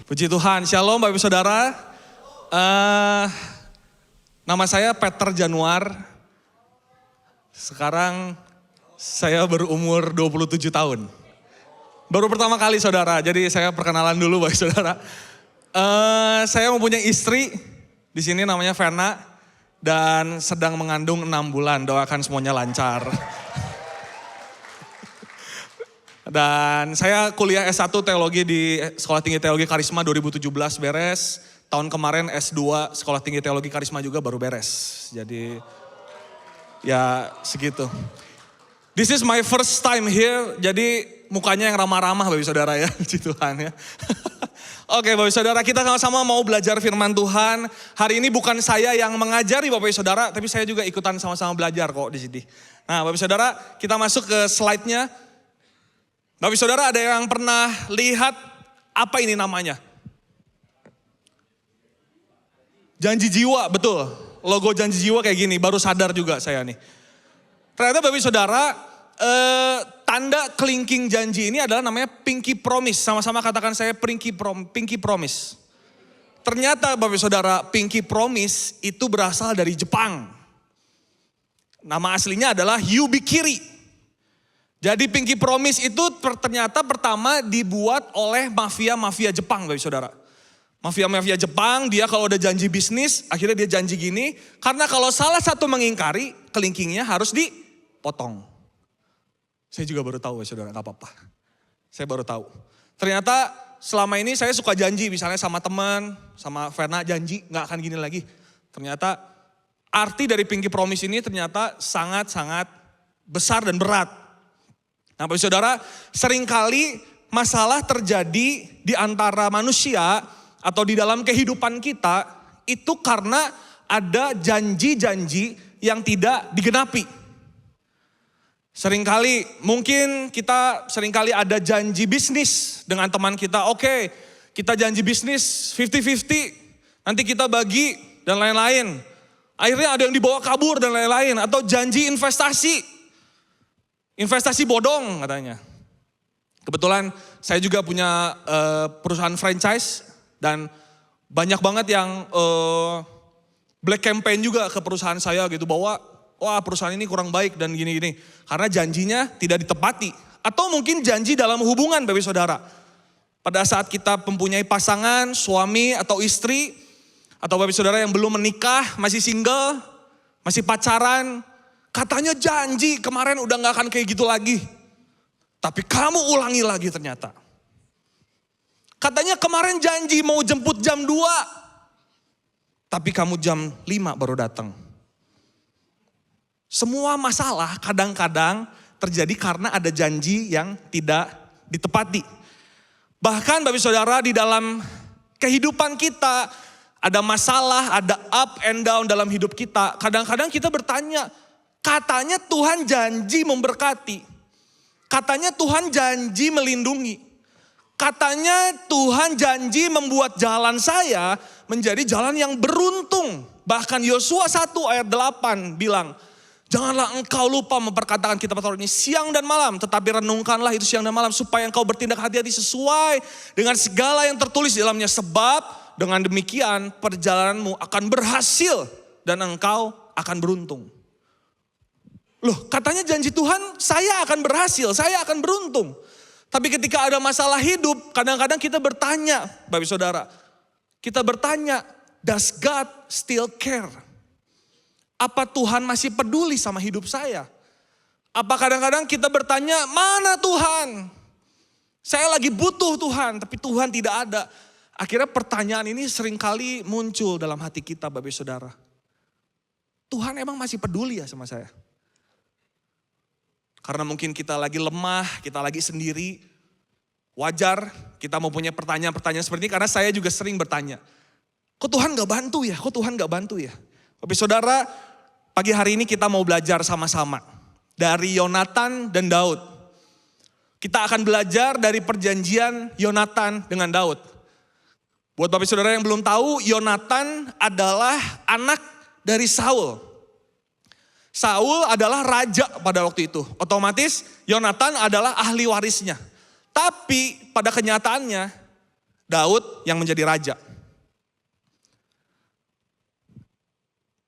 Puji Tuhan, Shalom Bapak Ibu Saudara. Nama saya Peter Januar. Sekarang saya berumur 27 tahun. Baru pertama kali saudara, jadi saya perkenalan dulu Bapak Ibu Saudara. Saya mempunyai istri, di sini namanya Verna. Dan sedang mengandung 6 bulan, doakan semuanya lancar. Dan saya kuliah S1 Teologi di Sekolah Tinggi Teologi Karisma 2017 beres. Tahun kemarin S2 Sekolah Tinggi Teologi Karisma juga baru beres. Jadi ya segitu. This is my first time here, jadi mukanya yang ramah-ramah Bapak Saudara ya. Puji Tuhan ya. Oke Bapak Saudara, kita sama-sama mau belajar firman Tuhan. Hari ini bukan saya yang mengajari Bapak Saudara, tapi saya juga ikutan sama-sama belajar kok di sini. Nah Bapak Saudara, kita masuk ke slide-nya. Bapak Saudara, ada yang pernah lihat apa ini namanya? Janji jiwa, betul. Logo janji jiwa kayak gini, baru sadar juga saya nih. Ternyata Bapak Saudara, tanda kelingking janji ini adalah namanya pinky promise. Sama-sama katakan saya pinky promise. Ternyata Bapak Saudara, pinky promise itu berasal dari Jepang. Nama aslinya adalah Yubikiri. Jadi pinky promise itu ternyata pertama dibuat oleh mafia-mafia Jepang Bapak Saudara. Mafia-mafia Jepang dia kalau udah janji bisnis akhirnya dia janji gini. Karena kalau salah satu mengingkari kelingkingnya harus dipotong. Saya juga baru tahu Bapak Saudara, gak apa-apa. Saya baru tahu. Ternyata selama ini saya suka janji misalnya sama teman, sama Verna janji gak akan gini lagi. Ternyata arti dari pinky promise ini ternyata sangat-sangat besar dan berat. Nah Bapak Saudara, seringkali masalah terjadi di antara manusia atau di dalam kehidupan kita itu karena ada janji-janji yang tidak digenapi. Seringkali mungkin kita seringkali ada janji bisnis dengan teman kita. Oke, kita janji bisnis 50-50, nanti kita bagi dan lain-lain. Akhirnya ada yang dibawa kabur dan lain-lain. Atau janji investasi. Investasi bodong katanya. Kebetulan saya juga punya perusahaan franchise dan banyak banget yang black campaign juga ke perusahaan saya gitu bahwa wah perusahaan ini kurang baik dan gini-gini. Karena janjinya tidak ditepati. Atau mungkin janji dalam hubungan Bapak Saudara. Pada saat kita mempunyai pasangan, suami atau istri, atau Bapak Saudara yang belum menikah, masih single, masih pacaran, katanya janji kemarin udah gak akan kayak gitu lagi. Tapi kamu ulangi lagi ternyata. Katanya kemarin janji mau jemput jam 2. Tapi kamu jam 5 baru datang. Semua masalah kadang-kadang terjadi karena ada janji yang tidak ditepati. Bahkan Bapak Saudara di dalam kehidupan kita ada masalah, ada up and down dalam hidup kita. Kadang-kadang kita bertanya, katanya Tuhan janji memberkati. Katanya Tuhan janji melindungi. Katanya Tuhan janji membuat jalan saya menjadi jalan yang beruntung. Bahkan Yosua 1 ayat 8 bilang, janganlah engkau lupa memperkatakan kitab Taurat ini siang dan malam. Tetapi renungkanlah itu siang dan malam supaya engkau bertindak hati-hati sesuai dengan segala yang tertulis di dalamnya. Sebab dengan demikian perjalananmu akan berhasil dan engkau akan beruntung. Loh katanya janji Tuhan saya akan berhasil, saya akan beruntung. Tapi ketika ada masalah hidup kadang-kadang kita bertanya Bapak Saudara. Kita bertanya, does God still care? Apa Tuhan masih peduli sama hidup saya? Apa kadang-kadang kita bertanya, mana Tuhan? Saya lagi butuh Tuhan, tapi Tuhan tidak ada. Akhirnya pertanyaan ini seringkali muncul dalam hati kita Bapak Saudara. Tuhan emang masih peduli ya sama saya? Karena mungkin kita lagi lemah, kita lagi sendiri. Wajar kita mempunyai pertanyaan-pertanyaan seperti ini karena saya juga sering bertanya. Kok Tuhan gak bantu ya? Kok Tuhan gak bantu ya? Bapak Saudara, pagi hari ini kita mau belajar sama-sama. Dari Yonatan dan Daud. Kita akan belajar dari perjanjian Yonatan dengan Daud. Buat Bapak Saudara yang belum tahu, Yonatan adalah anak dari Saul. Saul adalah raja pada waktu itu. Otomatis Yonatan adalah ahli warisnya. Tapi pada kenyataannya Daud yang menjadi raja.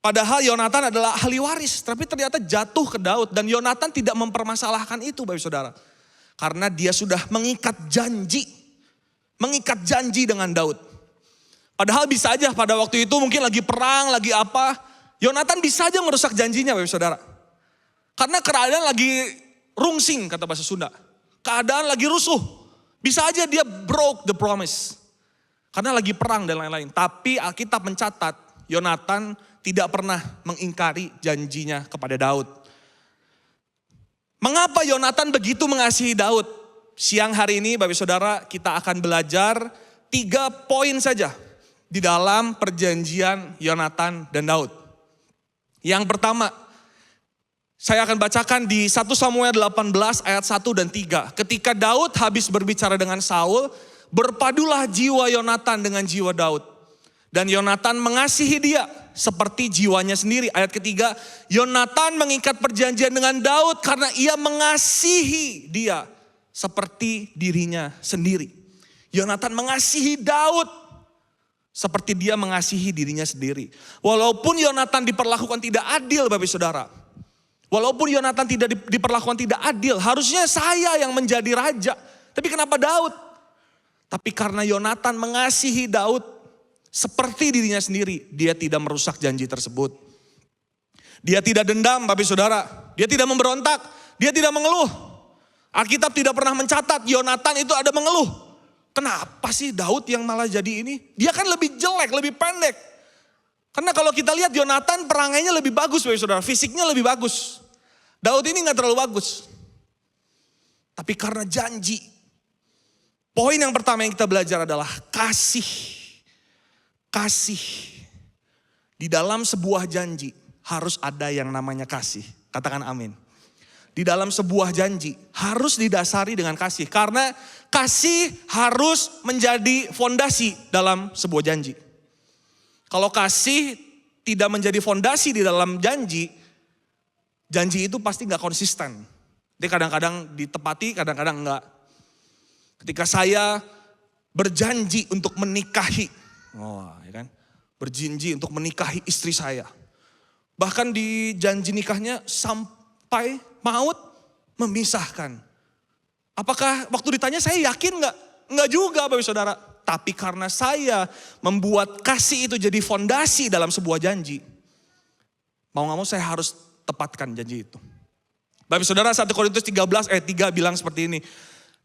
Padahal Yonatan adalah ahli waris, tapi ternyata jatuh ke Daud. Dan Yonatan tidak mempermasalahkan itu Bapak Saudara. Karena dia sudah mengikat janji dengan Daud. Padahal bisa aja pada waktu itu mungkin lagi perang, lagi apa. Yonatan bisa aja merusak janjinya Bapak Saudara. Karena keadaan lagi rungsing kata bahasa Sunda. Keadaan lagi rusuh. Bisa aja dia broke the promise. Karena lagi perang dan lain-lain. Tapi Alkitab mencatat Yonatan tidak pernah mengingkari janjinya kepada Daud. Mengapa Yonatan begitu mengasihi Daud? Siang hari ini Bapak Saudara kita akan belajar 3 poin saja di dalam perjanjian Yonatan dan Daud. Yang pertama, saya akan bacakan di 1 Samuel 18 ayat 1 dan 3. Ketika Daud habis berbicara dengan Saul, berpadulah jiwa Yonatan dengan jiwa Daud. Dan Yonatan mengasihi dia seperti jiwanya sendiri. Ayat ketiga, Yonatan mengikat perjanjian dengan Daud karena ia mengasihi dia seperti dirinya sendiri. Yonatan mengasihi Daud seperti dia mengasihi dirinya sendiri. Walaupun Yonatan diperlakukan tidak adil Bapak Saudara. Walaupun Yonatan tidak diperlakukan tidak adil, harusnya saya yang menjadi raja. Tapi kenapa Daud? Tapi karena Yonatan mengasihi Daud seperti dirinya sendiri, dia tidak merusak janji tersebut. Dia tidak dendam Bapak Saudara, dia tidak memberontak, dia tidak mengeluh. Alkitab tidak pernah mencatat Yonatan itu ada mengeluh. Kenapa sih Daud yang malah jadi ini? Dia kan lebih jelek, lebih pendek. Karena kalau kita lihat Yonatan perangainya lebih bagus Bapak Saudara, fisiknya lebih bagus. Daud ini gak terlalu bagus. Tapi karena janji. Poin yang pertama yang kita belajar adalah kasih. Kasih. Di dalam sebuah janji harus ada yang namanya kasih. Katakan amin. Di dalam sebuah janji harus didasari dengan kasih. Karena kasih harus menjadi fondasi dalam sebuah janji. Kalau kasih tidak menjadi fondasi di dalam janji, janji itu pasti gak konsisten. Jadi kadang-kadang ditepati, kadang-kadang enggak. Ketika saya berjanji untuk menikahi, ya kan? Berjanji untuk menikahi istri saya. Bahkan di janji nikahnya sampai maut memisahkan. Apakah waktu ditanya saya yakin gak? Enggak juga Bapak Saudara. Tapi karena saya membuat kasih itu jadi fondasi dalam sebuah janji. Mau gak mau saya harus tepatkan janji itu. Bapak Saudara 1 Korintus 13 ayat 3 bilang seperti ini.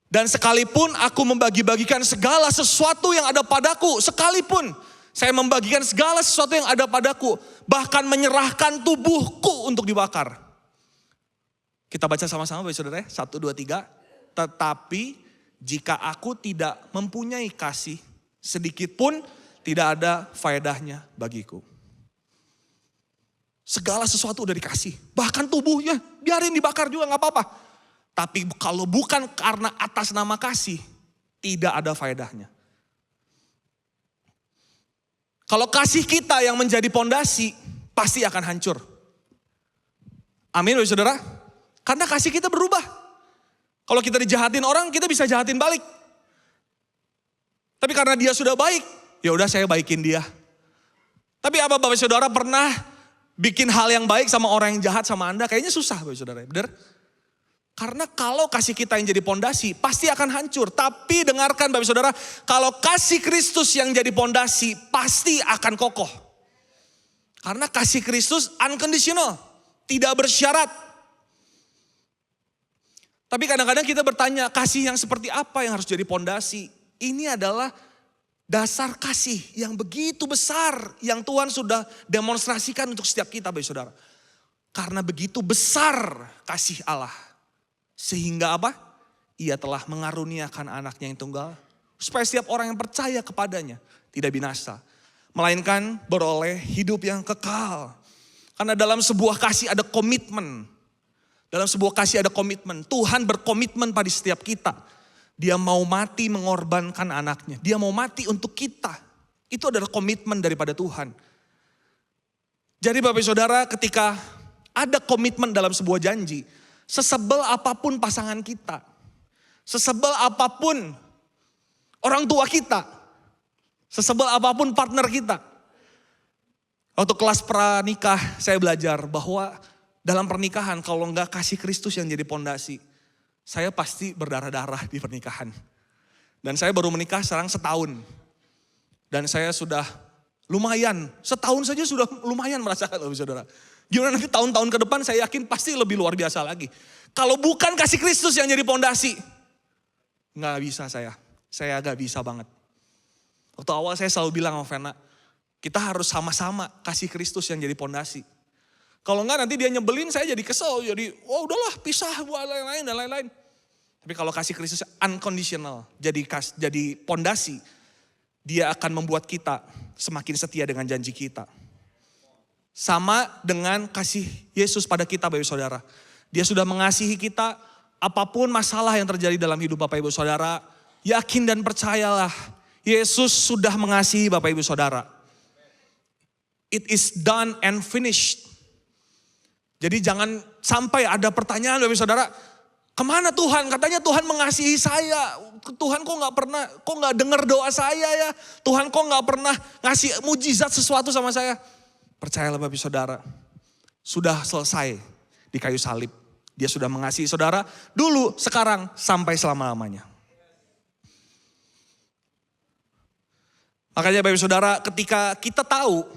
Dan sekalipun aku membagi-bagikan segala sesuatu yang ada padaku. Sekalipun saya membagikan segala sesuatu yang ada padaku. Bahkan menyerahkan tubuhku untuk dibakar. Kita baca sama-sama Bapak Saudara ya. 1, 2, 3. Tetapi jika aku tidak mempunyai kasih, sedikit pun tidak ada faedahnya bagiku. Segala sesuatu udah dikasih. Bahkan tubuhnya biarin dibakar juga gak apa-apa. Tapi kalau bukan karena atas nama kasih, tidak ada faedahnya. Kalau kasih kita yang menjadi pondasi, pasti akan hancur. Amin Bapak Saudara. Karena kasih kita berubah. Kalau kita dijahatin orang, kita bisa jahatin balik. Tapi karena dia sudah baik, ya udah saya baikin dia. Tapi apa Bapak Saudara pernah bikin hal yang baik sama orang yang jahat sama Anda? Kayaknya susah Bapak Saudara, benar? Karena kalau kasih kita yang jadi pondasi, pasti akan hancur. Tapi dengarkan Bapak Saudara, kalau kasih Kristus yang jadi pondasi, pasti akan kokoh. Karena kasih Kristus unconditional, tidak bersyarat. Tapi kadang-kadang kita bertanya, kasih yang seperti apa yang harus jadi pondasi? Ini adalah dasar kasih yang begitu besar, yang Tuhan sudah demonstrasikan untuk setiap kita Bapak Saudara. Karena begitu besar kasih Allah. Sehingga apa? Ia telah mengaruniakan anaknya yang tunggal. Supaya setiap orang yang percaya kepadanya tidak binasa. Melainkan beroleh hidup yang kekal. Karena dalam sebuah kasih ada komitmen. Dalam sebuah kasih ada komitmen. Tuhan berkomitmen pada setiap kita. Dia mau mati mengorbankan anaknya. Dia mau mati untuk kita. Itu adalah komitmen daripada Tuhan. Jadi Bapak Saudara ketika ada komitmen dalam sebuah janji. Sesebel apapun pasangan kita. Sesebel apapun orang tua kita. Sesebel apapun partner kita. Waktu kelas pranikah saya belajar bahwa dalam pernikahan kalau nggak kasih Kristus yang jadi pondasi, saya pasti berdarah-darah di pernikahan. Dan saya baru menikah sekarang setahun. Dan saya sudah lumayan, setahun saja sudah lumayan merasakan loh saudara. Gimana nanti tahun-tahun ke depan saya yakin pasti lebih luar biasa lagi. Kalau bukan kasih Kristus yang jadi pondasi, nggak bisa saya nggak bisa banget. Waktu awal saya selalu bilang sama Vena, kita harus sama-sama kasih Kristus yang jadi pondasi. Kalau enggak nanti dia nyebelin, saya jadi kesel, jadi udahlah pisah buat lain-lain dan lain-lain. Tapi kalau kasih Kristus unconditional, jadi pondasi, dia akan membuat kita semakin setia dengan janji kita. Sama dengan kasih Yesus pada kita Bapak Ibu Saudara. Dia sudah mengasihi kita, apapun masalah yang terjadi dalam hidup Bapak Ibu Saudara, yakin dan percayalah, Yesus sudah mengasihi Bapak Ibu Saudara. It is done and finished. Jadi jangan sampai ada pertanyaan Bapak Ibu Saudara, kemana Tuhan? Katanya Tuhan mengasihi saya. Tuhan kok nggak dengar doa saya ya? Tuhan kok nggak pernah ngasih mujizat sesuatu sama saya? Percayalah Bapak Ibu Saudara, sudah selesai di kayu salib. Dia sudah mengasihi saudara dulu, sekarang, sampai selama-lamanya. Makanya Bapak Ibu Saudara, ketika kita tahu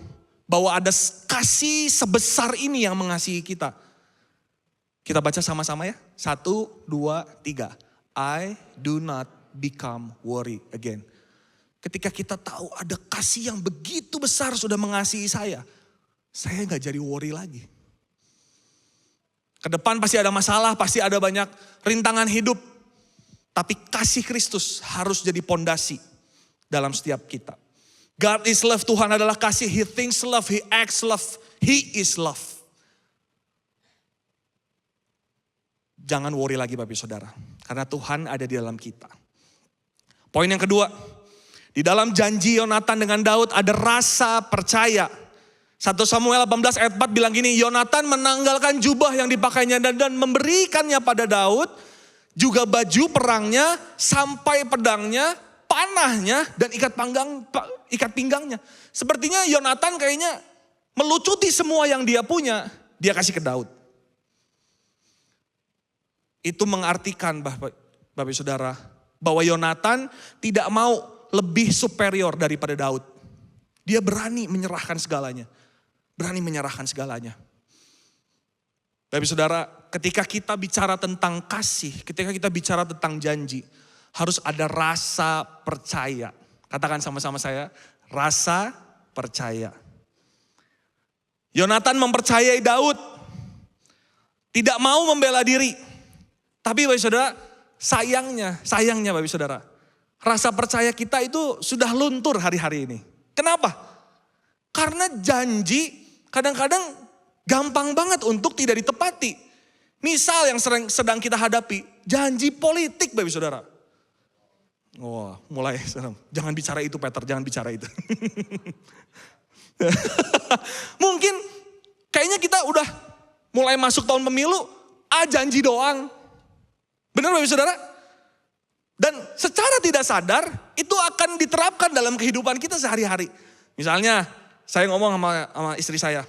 bahwa ada kasih sebesar ini yang mengasihi kita. Kita baca sama-sama ya. 1, 2, 3. I do not become worry again. Ketika kita tahu ada kasih yang begitu besar sudah mengasihi saya gak jadi worry lagi. Ke depan pasti ada masalah, pasti ada banyak rintangan hidup. Tapi kasih Kristus harus jadi pondasi dalam setiap kita. God is love, Tuhan adalah kasih. He thinks love, He acts love, He is love. Jangan worry lagi Bapak Ibu Saudara. Karena Tuhan ada di dalam kita. Poin yang kedua. Di dalam janji Yonatan dengan Daud ada rasa percaya. 1 Samuel 18 ayat 4 bilang gini. Yonatan menanggalkan jubah yang dipakainya dan memberikannya pada Daud. Juga baju perangnya sampai pedangnya, panahnya dan ikat pinggangnya. Sepertinya Yonatan kayaknya melucuti semua yang dia punya, dia kasih ke Daud. Itu mengartikan Bapak Ibu Saudara, bahwa Yonatan tidak mau lebih superior daripada Daud. Dia berani menyerahkan segalanya. Berani menyerahkan segalanya. Bapak Ibu Saudara, ketika kita bicara tentang kasih, ketika kita bicara tentang janji, harus ada rasa percaya. Katakan sama-sama saya, rasa percaya. Yonatan mempercayai Daud. Tidak mau membela diri. Tapi Bapak Ibu Saudara, sayangnya Bapak Ibu Saudara, rasa percaya kita itu sudah luntur hari-hari ini. Kenapa? Karena janji kadang-kadang gampang banget untuk tidak ditepati. Misal yang sedang kita hadapi, janji politik Bapak Ibu Saudara. Wah, mulai serem. Jangan bicara itu Peter, jangan bicara itu. Mungkin kayaknya kita udah mulai masuk tahun pemilu, janji doang. Benar Bapak Ibu Saudara? Dan secara tidak sadar itu akan diterapkan dalam kehidupan kita sehari-hari. Misalnya saya ngomong sama istri saya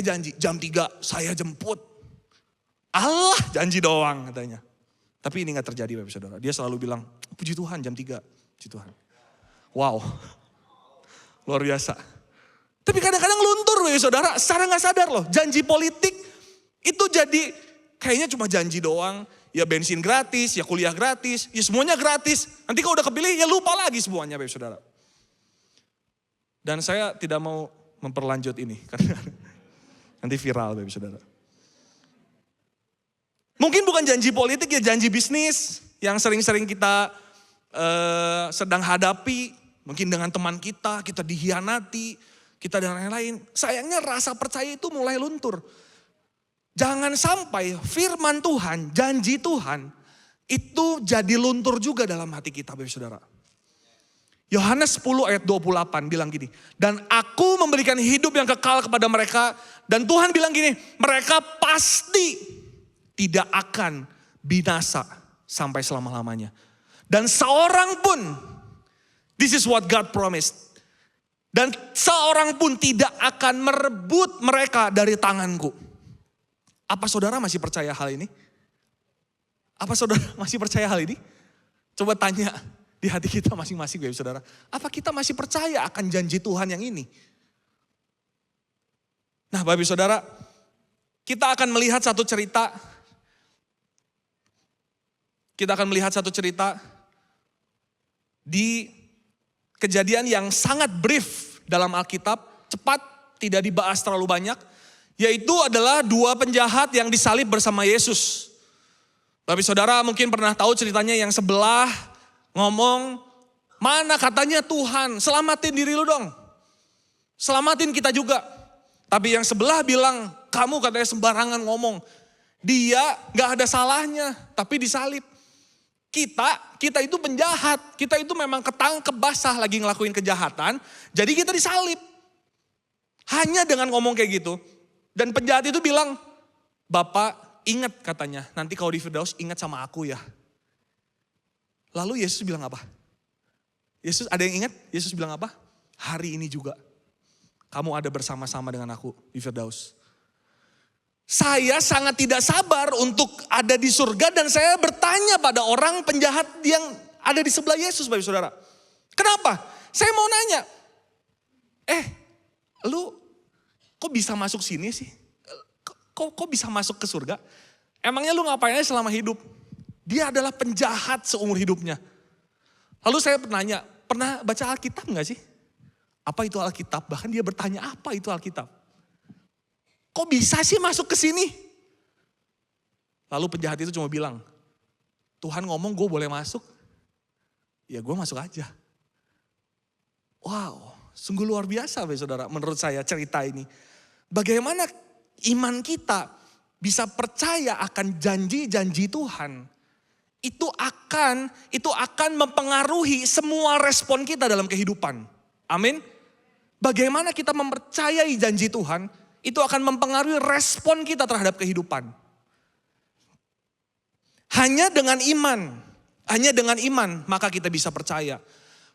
janji jam 3 saya jemput. Allah janji doang katanya. Tapi ini gak terjadi Bapak Ibu Saudara. Dia selalu bilang, puji Tuhan jam 3, puji Tuhan. Wow, luar biasa. Tapi kadang-kadang luntur Bapak Ibu Saudara, secara gak sadar loh. Janji politik itu jadi kayaknya cuma janji doang. Ya bensin gratis, ya kuliah gratis, ya semuanya gratis. Nanti kalau udah kepilih ya lupa lagi semuanya Bapak Ibu Saudara. Dan saya tidak mau memperlanjut ini karena nanti viral Bapak Ibu Saudara. Mungkin bukan janji politik ya janji bisnis yang sering-sering kita sedang hadapi. Mungkin dengan teman kita dihianati, kita dan lain-lain. Sayangnya rasa percaya itu mulai luntur. Jangan sampai firman Tuhan, janji Tuhan itu jadi luntur juga dalam hati kita Bapak Ibu Saudara. Yohanes 10 ayat 28 bilang gini. Dan aku memberikan hidup yang kekal kepada mereka. Dan Tuhan bilang gini, mereka pasti tidak akan binasa sampai selama-lamanya. Dan seorang pun This is what God promised. Dan seorang pun tidak akan merebut mereka dari tanganku. Apa saudara masih percaya hal ini? Apa saudara masih percaya hal ini? Coba tanya di hati kita masing-masing, Bapak Saudara. Apa kita masih percaya akan janji Tuhan yang ini? Nah, Bapak Saudara, kita akan melihat satu cerita. Kita akan melihat satu cerita di kejadian yang sangat brief dalam Alkitab, cepat, tidak dibahas terlalu banyak, yaitu adalah dua penjahat yang disalib bersama Yesus. Bapak Saudara mungkin pernah tahu ceritanya, yang sebelah ngomong, mana katanya Tuhan, selamatin diri lu dong. Selamatin kita juga. Tapi yang sebelah bilang, kamu katanya sembarangan ngomong. Dia gak ada salahnya, tapi disalib. Kita itu penjahat, kita itu memang ketangkep basah lagi ngelakuin kejahatan, jadi kita disalib. Hanya dengan ngomong kayak gitu. Dan penjahat itu bilang, Bapak ingat katanya, nanti kalau di Firdaus ingat sama aku ya. Lalu Yesus bilang apa? Yesus ada yang ingat? Yesus bilang apa? Hari ini juga kamu ada bersama-sama dengan aku di Firdaus. Saya sangat tidak sabar untuk ada di surga dan saya bertanya pada orang penjahat yang ada di sebelah Yesus, Bapak Saudara. Kenapa? Saya mau nanya. Lu kok bisa masuk sini sih? Kok bisa masuk ke surga? Emangnya lu ngapain aja selama hidup? Dia adalah penjahat seumur hidupnya. Lalu saya bertanya, pernah baca Alkitab gak sih? Apa itu Alkitab? Bahkan dia bertanya, apa itu Alkitab? Kok bisa sih masuk ke sini? Lalu penjahat itu cuma bilang, Tuhan ngomong gue boleh masuk. Ya gue masuk aja. Wow, sungguh luar biasa Bapak Saudara menurut saya cerita ini. Bagaimana iman kita bisa percaya akan janji-janji Tuhan, itu akan mempengaruhi semua respon kita dalam kehidupan. Amin. Bagaimana kita mempercayai janji Tuhan, itu akan mempengaruhi respon kita terhadap kehidupan. Hanya dengan iman maka kita bisa percaya.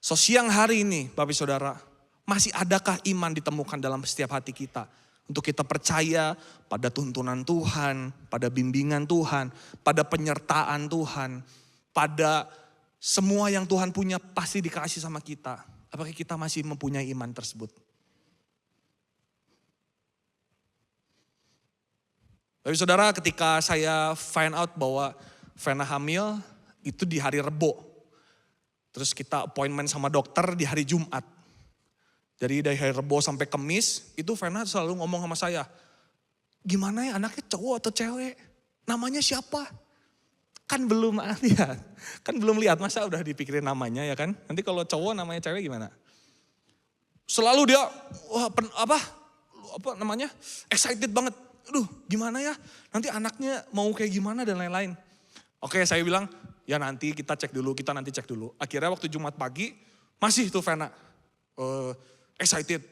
So siang hari ini Bapak Saudara, masih adakah iman ditemukan dalam setiap hati kita? Untuk kita percaya pada tuntunan Tuhan, pada bimbingan Tuhan, pada penyertaan Tuhan, pada semua yang Tuhan punya pasti dikasih sama kita. Apakah kita masih mempunyai iman tersebut? Bapak Saudara, ketika saya find out bahwa Vena hamil, itu di hari Rebo. Terus kita appointment sama dokter di hari Jumat. Jadi dari hari Rebo sampai Kamis, itu Vena selalu ngomong sama saya, gimana ya anaknya cowok atau cewek? Namanya siapa? Kan belum lihat, masa udah dipikirin namanya ya kan? Nanti kalau cowok namanya cewek gimana? Selalu dia, excited banget. Aduh gimana ya, nanti anaknya mau kayak gimana dan lain-lain. Oke saya bilang, ya nanti kita cek dulu. Akhirnya waktu Jumat pagi, masih tuh Vena. Excited.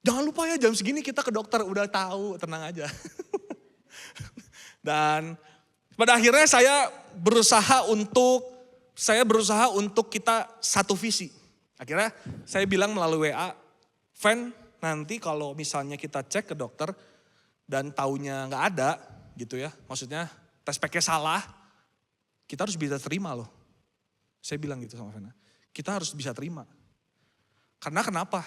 Jangan lupa ya jam segini kita ke dokter, udah tahu, tenang aja. Dan pada akhirnya saya berusaha untuk kita satu visi. Akhirnya saya bilang melalui WA, Ven nanti kalau misalnya kita cek ke dokter dan taunya gak ada gitu ya. Maksudnya tes packnya salah, kita harus bisa terima loh. Saya bilang gitu sama Vena, kita harus bisa terima. Karena kenapa?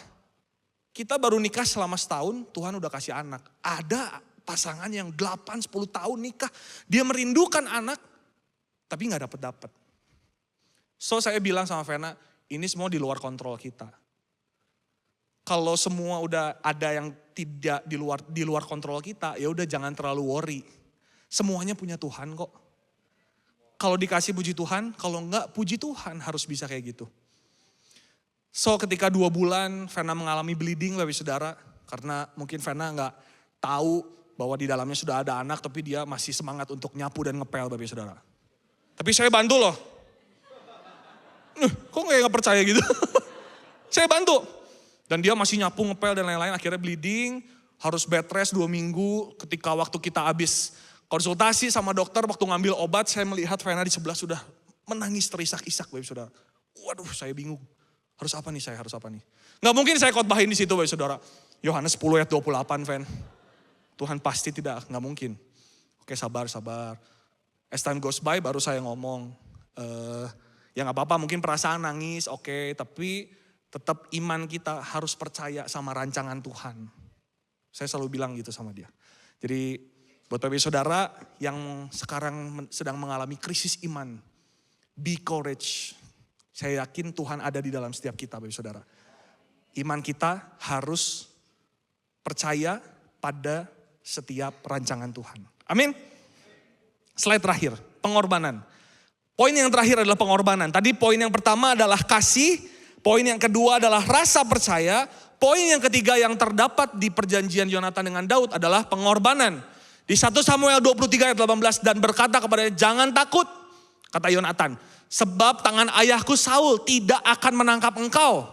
Kita baru nikah selama setahun, Tuhan udah kasih anak. Ada pasangan yang 8-10 tahun nikah, dia merindukan anak, tapi gak dapet. So saya bilang sama Vena, ini semua di luar kontrol kita. Kalau semua udah ada yang tidak di luar kontrol kita, ya udah jangan terlalu worry. Semuanya punya Tuhan kok. Kalau dikasih puji Tuhan, kalau enggak puji Tuhan harus bisa kayak gitu. So ketika 2 bulan Vena mengalami bleeding Bapak Saudara, karena mungkin Vena enggak tahu bahwa di dalamnya sudah ada anak, tapi dia masih semangat untuk nyapu dan ngepel Bapak Saudara. Tapi saya bantu loh. Kok nggak percaya gitu? Saya bantu. Dan dia masih nyapu, ngepel dan lain-lain, akhirnya bleeding, harus bed rest 2 minggu. Ketika waktu kita habis konsultasi sama dokter, waktu ngambil obat, saya melihat Vena di sebelah sudah menangis terisak-isak Bapak Saudara. Waduh saya bingung. Harus apa nih saya, harus apa nih? Gak mungkin saya khotbahin di situ Bapak Saudara. Yohanes 10 ayat 28 Fen. Tuhan pasti tidak, gak mungkin. Oke sabar. As time goes by baru saya ngomong. Ya gak apa-apa mungkin perasaan nangis, oke. Tapi tetap iman kita harus percaya sama rancangan Tuhan. Saya selalu bilang gitu sama dia. Jadi buat Bapak Saudara yang sekarang sedang mengalami krisis iman. Be courage. Saya yakin Tuhan ada di dalam setiap kita Bapak Saudara. Iman kita harus percaya pada setiap rancangan Tuhan. Amin. Slide terakhir, pengorbanan. Poin yang terakhir adalah pengorbanan. Tadi poin yang pertama adalah kasih. Poin yang kedua adalah rasa percaya. Poin yang ketiga yang terdapat di perjanjian Yonatan dengan Daud adalah pengorbanan. Di 1 Samuel 23 ayat 18 dan berkata kepadanya, jangan takut, kata Yonatan. Sebab tangan ayahku Saul tidak akan menangkap engkau.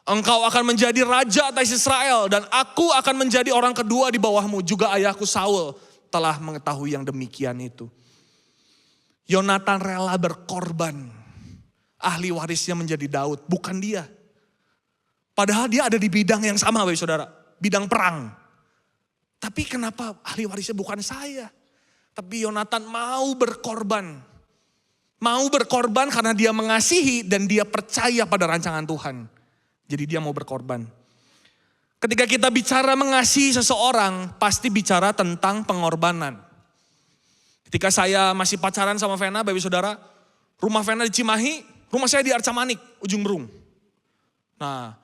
Engkau akan menjadi raja atas Israel dan aku akan menjadi orang kedua di bawahmu. Juga ayahku Saul telah mengetahui yang demikian itu. Yonatan rela berkorban. Ahli warisnya menjadi Daud, bukan dia. Padahal dia ada di bidang yang sama Bapak Saudara. Bidang perang. Tapi kenapa ahli warisnya bukan saya? Tapi Yonatan mau berkorban. Mau berkorban karena dia mengasihi dan dia percaya pada rancangan Tuhan. Jadi dia mau berkorban. Ketika kita bicara mengasihi seseorang, pasti bicara tentang pengorbanan. Ketika saya masih pacaran sama Vena, Bapak Saudara, rumah Vena di Cimahi, rumah saya di Arca Manik, Ujung Berung. Nah,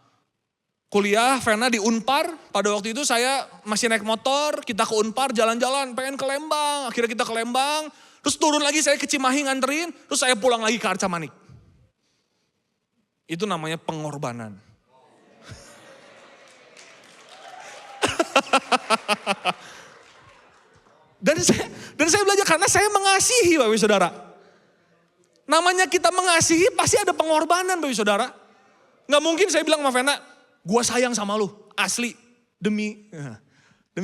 kuliah Vena di Unpar, pada waktu itu saya masih naik motor, kita ke Unpar jalan-jalan, pengen ke Lembang, akhirnya kita ke Lembang, terus turun lagi saya ke Cimahi nganterin, terus saya pulang lagi ke Arca Manik. Itu namanya pengorbanan. Dan saya belajar karena saya mengasihi Bapak Saudara. Namanya kita mengasihi pasti ada pengorbanan Bapak Saudara. Gak mungkin saya bilang sama Vena, gua sayang sama lu, asli. Demi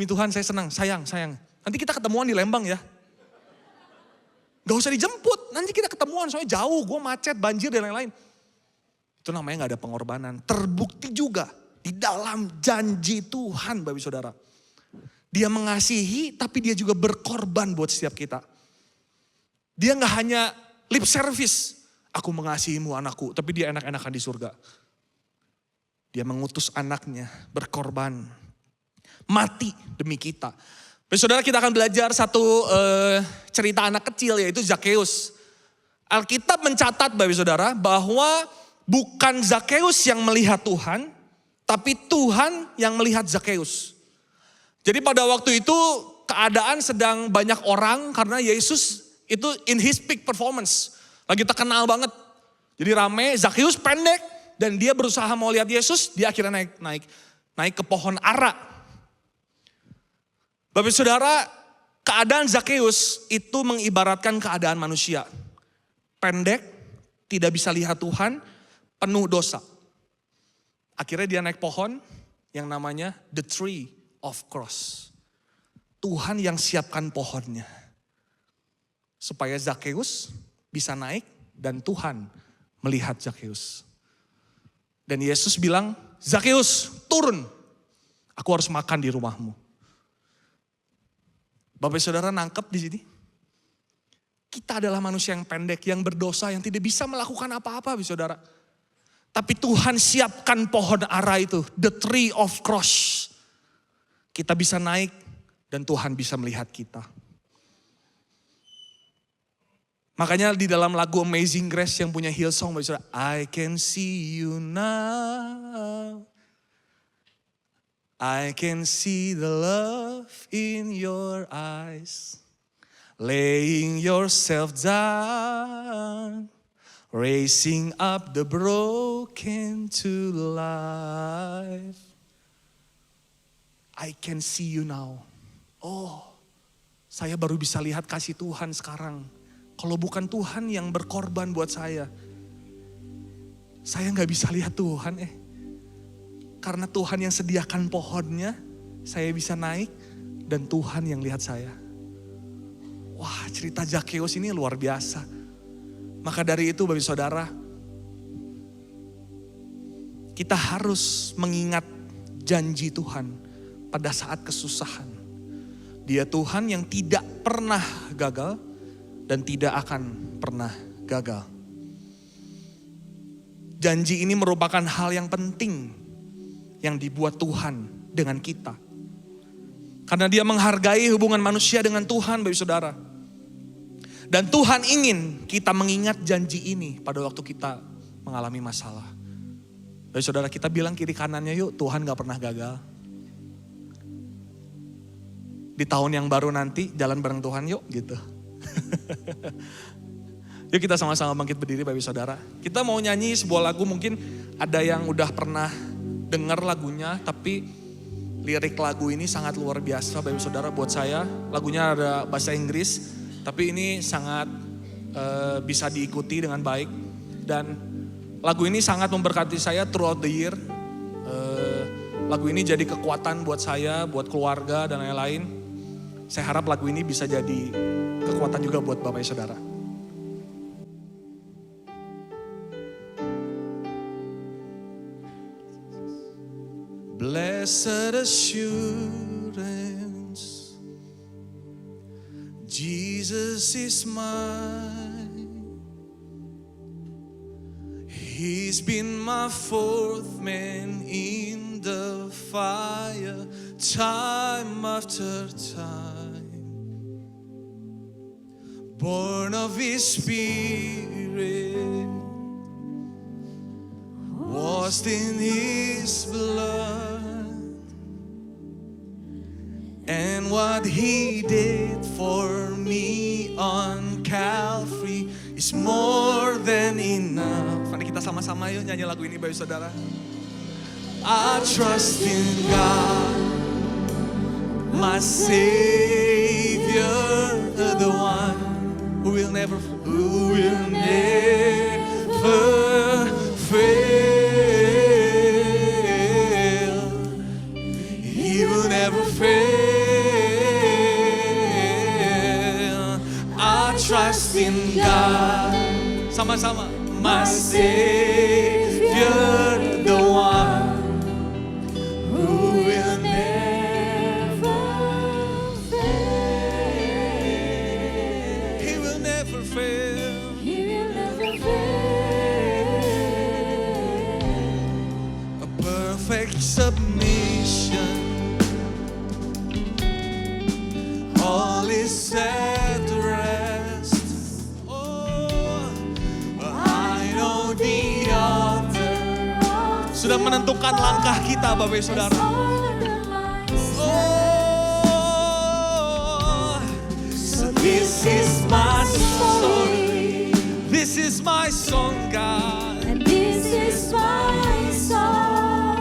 Tuhan saya senang, sayang. Nanti kita ketemuan di Lembang ya. Gak usah dijemput, nanti kita ketemuan soalnya jauh, gua macet, banjir dan lain-lain. Itu namanya gak ada pengorbanan. Terbukti juga di dalam janji Tuhan Bapak Saudara. Dia mengasihi tapi dia juga berkorban buat setiap kita. Dia gak hanya lip service, aku mengasihimu anakku, tapi dia enak-enakan di surga. Dia mengutus anaknya berkorban, mati demi kita. Saudara kita akan belajar satu cerita anak kecil yaitu Zakheus. Alkitab mencatat Bapak Saudara bahwa bukan Zakheus yang melihat Tuhan, tapi Tuhan yang melihat Zakheus. Jadi pada waktu itu keadaan sedang banyak orang karena Yesus itu in his peak performance. Lagi terkenal banget. Jadi rame, Zakheus pendek dan dia berusaha mau lihat Yesus, dia akhirnya naik ke pohon ara. Bapak Saudara, keadaan Zakheus itu mengibaratkan keadaan manusia. Pendek, tidak bisa lihat Tuhan, penuh dosa. Akhirnya dia naik pohon yang namanya the tree of cross. Tuhan yang siapkan pohonnya. Supaya Zakheus bisa naik dan Tuhan melihat Zakheus. Dan Yesus bilang, Zakheus turun. Aku harus makan di rumahmu. Bapak Saudara nangkep di sini. Kita adalah manusia yang pendek, yang berdosa, yang tidak bisa melakukan apa-apa Bapak Saudara. Tapi Tuhan siapkan pohon ara itu, the tree of cross. Kita bisa naik dan Tuhan bisa melihat kita. Makanya di dalam lagu Amazing Grace yang punya Hillsong, I can see you now. I can see the love in your eyes. Laying yourself down. Raising up the broken to life. I can see you now. Oh, saya baru bisa lihat kasih Tuhan sekarang. Kalau bukan Tuhan yang berkorban buat saya gak bisa lihat Tuhan. Karena Tuhan yang sediakan pohonnya, saya bisa naik dan Tuhan yang lihat saya. Wah, cerita Zakheus ini luar biasa. Maka dari itu Bapak Saudara, kita harus mengingat janji Tuhan pada saat kesusahan. Dia Tuhan yang tidak pernah gagal dan tidak akan pernah gagal. Janji ini merupakan hal yang penting yang dibuat Tuhan dengan kita. Karena dia menghargai hubungan manusia dengan Tuhan, Bapak Saudara. Dan Tuhan ingin kita mengingat janji ini pada waktu kita mengalami masalah. Bapak Saudara, kita bilang kiri kanannya yuk, Tuhan gak pernah gagal. Di tahun yang baru nanti jalan bareng Tuhan yuk gitu. Yuk kita sama-sama bangkit berdiri Bapak Saudara. Kita mau nyanyi sebuah lagu, mungkin ada yang udah pernah dengar lagunya, tapi lirik lagu ini sangat luar biasa Bapak Saudara buat saya. Lagunya ada bahasa Inggris, tapi ini sangat bisa diikuti dengan baik. Dan lagu ini sangat memberkati saya throughout the year. Lagu ini jadi kekuatan buat saya, buat keluarga dan lain-lain. Saya harap lagu ini bisa jadi kekuatan juga buat Bapak Saudara. Blessed assurance, Jesus is mine. He's been my fourth man in the fire, time after time. Born of His Spirit, washed in His blood, and what He did for me on Calvary is more than enough. Mari kita sama-sama yuk nyanyi lagu ini Bapak Saudara. I trust in God, my Savior, the one who will never fail. He will never fail. I trust in God. Sama-sama. My Savior, the one who will never fail. He will never fail. He will never fail. A perfect submission, all is set to rest. Oh, I know the author sudah menentukan langkah kita Bapak Saudara. Oh, so this is my story, this is my song God. And this is my song.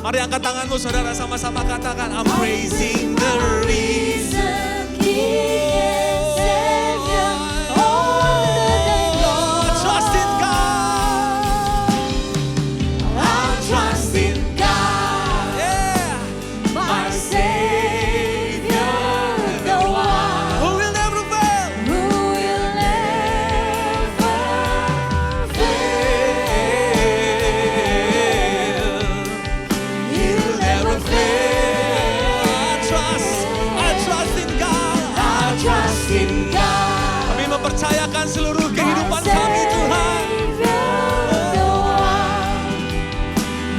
Mari angkat tanganmu saudara, sama-sama katakan I'm praising the reason. King and Savior, all the day long. Trust in God. I trust in God, Yeah. my Savior, the one Who will never fail. who will never fail. He will never fail. I trust in God. I trust in God, Kami mempercayakan seluruh kehidupan kami Tuhan. the one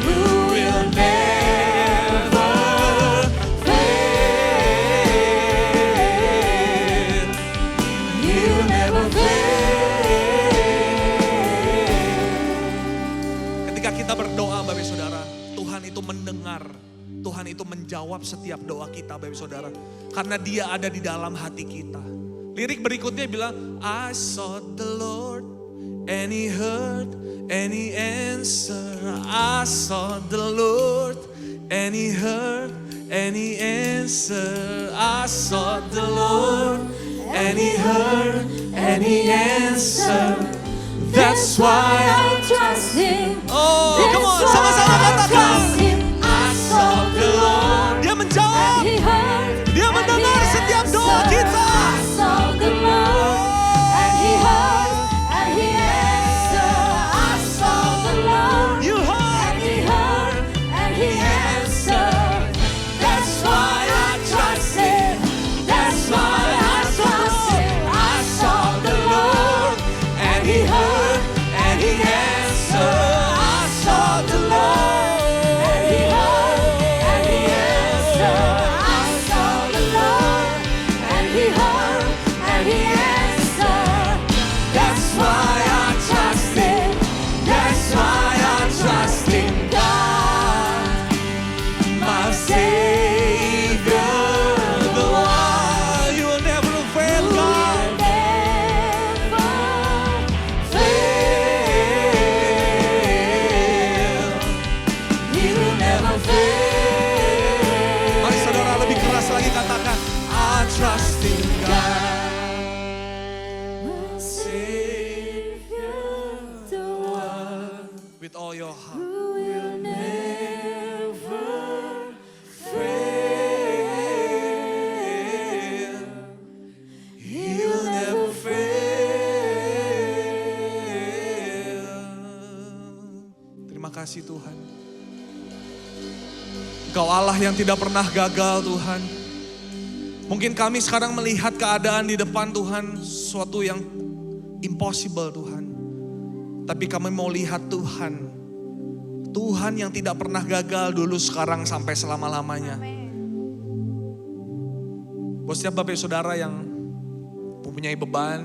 who will never fail. He will never fail. Ketika kita berdoa Bapak Saudara, Tuhan itu mendengar. Tuhan itu menjawab setiap doa kita Bapak Saudara. Karena Dia ada di dalam hati kita. Lirik berikutnya bilang, I sought the Lord and He heard and He answered. I sought the Lord and He heard and He answered. I sought the Lord and He heard and He answered. That's why I trust Him. Oh, That's come on, why sama-sama I katakan. trust Him. I sought the Lord, Dia menjawab. and He heard, Dia and mendengar He setiap doa answered. kita. I sought the Lord, and He heard, and He answered. I sought the Lord, You heard. and He heard, with all your heart. Who will never Fail. He will never fail. Terima kasih Tuhan. Engkau Allah yang tidak pernah gagal Tuhan. Mungkin kami sekarang melihat keadaan di depan Tuhan, sesuatu yang impossible Tuhan. Tapi kami mau lihat Tuhan. Tuhan yang tidak pernah gagal dulu, sekarang, sampai selama-lamanya. Buat setiap Bapak Saudara yang mempunyai beban,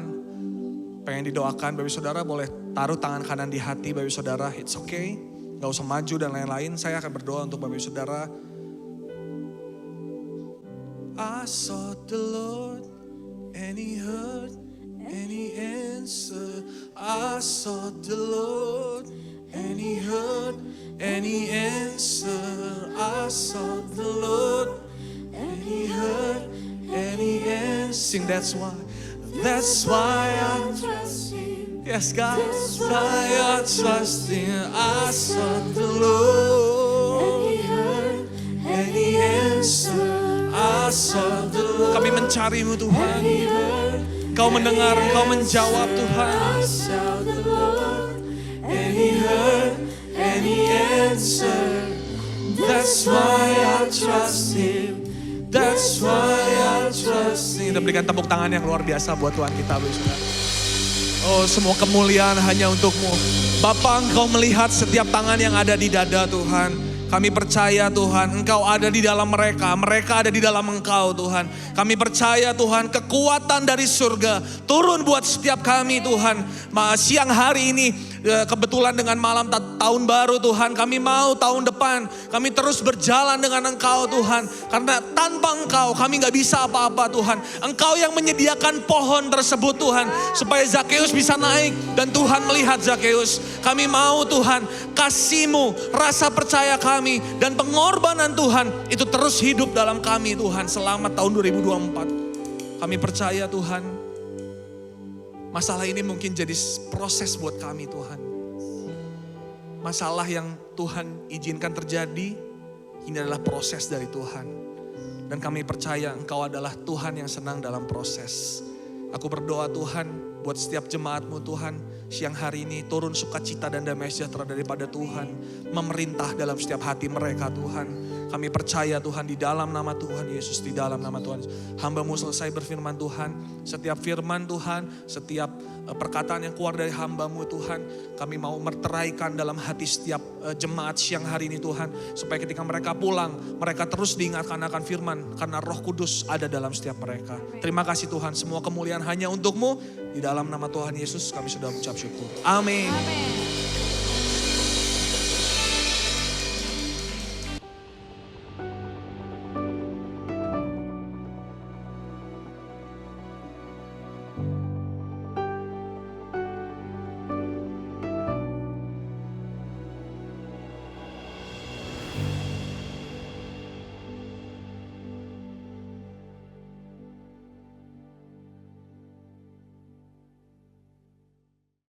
pengen didoakan, Bapak Saudara boleh taruh tangan kanan di hati Bapak Saudara. It's okay, gak usah maju dan lain-lain. Saya akan berdoa untuk Bapak Saudara. I sought the Lord and He heard and He answered. I sought the Lord and He heard and He answered. I sought the Lord and He heard and He answered. Sing, that's why I trust Him. Yes, God, that's why I trust Him. I sought the Lord and He heard and He answered. I sought the Lord. Kami mencari-Mu Tuhan. Kau mendengar, Kau menjawab Tuhan. I sought the Lord and He heard and He answered. That's why I trust Him. That's why I trust Him. Kita berikan tepuk tangan yang luar biasa buat Tuhan kita, Bapak Saudara. Oh, semua kemuliaan hanya untuk-Mu. Bapa, Engkau melihat setiap tangan yang ada di dada Tuhan. Kami percaya Tuhan, Engkau ada di dalam mereka, mereka ada di dalam Engkau Tuhan. Kami percaya Tuhan, kekuatan dari surga turun buat setiap kami Tuhan. Siang hari ini kebetulan dengan malam tahun baru Tuhan, kami mau tahun depan kami terus berjalan dengan Engkau Tuhan. Karena tanpa Engkau kami gak bisa apa-apa Tuhan. Engkau yang menyediakan pohon tersebut Tuhan, supaya Zakeus bisa naik dan Tuhan melihat Zakeus. Kami mau Tuhan, kasih-Mu, rasa percaya kami dan pengorbanan Tuhan itu terus hidup dalam kami Tuhan selama tahun 2024. Kami percaya Tuhan, masalah ini mungkin jadi proses buat kami Tuhan. Masalah yang Tuhan izinkan terjadi, ini adalah proses dari Tuhan. Dan kami percaya Engkau adalah Tuhan yang senang dalam proses. Aku berdoa Tuhan, buat setiap jemaat-Mu Tuhan, siang hari ini turun sukacita dan damai sejahtera daripada Tuhan memerintah dalam setiap hati mereka Tuhan. Kami percaya Tuhan, di dalam nama Tuhan Yesus, di dalam nama Tuhan Yesus. Hamba-Mu selesai berfirman Tuhan, setiap firman Tuhan, setiap perkataan yang keluar dari hamba-Mu Tuhan, kami mau meteraikan dalam hati setiap jemaat siang hari ini Tuhan. Supaya ketika mereka pulang, mereka terus diingatkan akan firman, karena Roh Kudus ada dalam setiap mereka. Terima kasih Tuhan, semua kemuliaan hanya untuk-Mu. Di dalam nama Tuhan Yesus kami sudah mengucap syukur. Amin. Amin.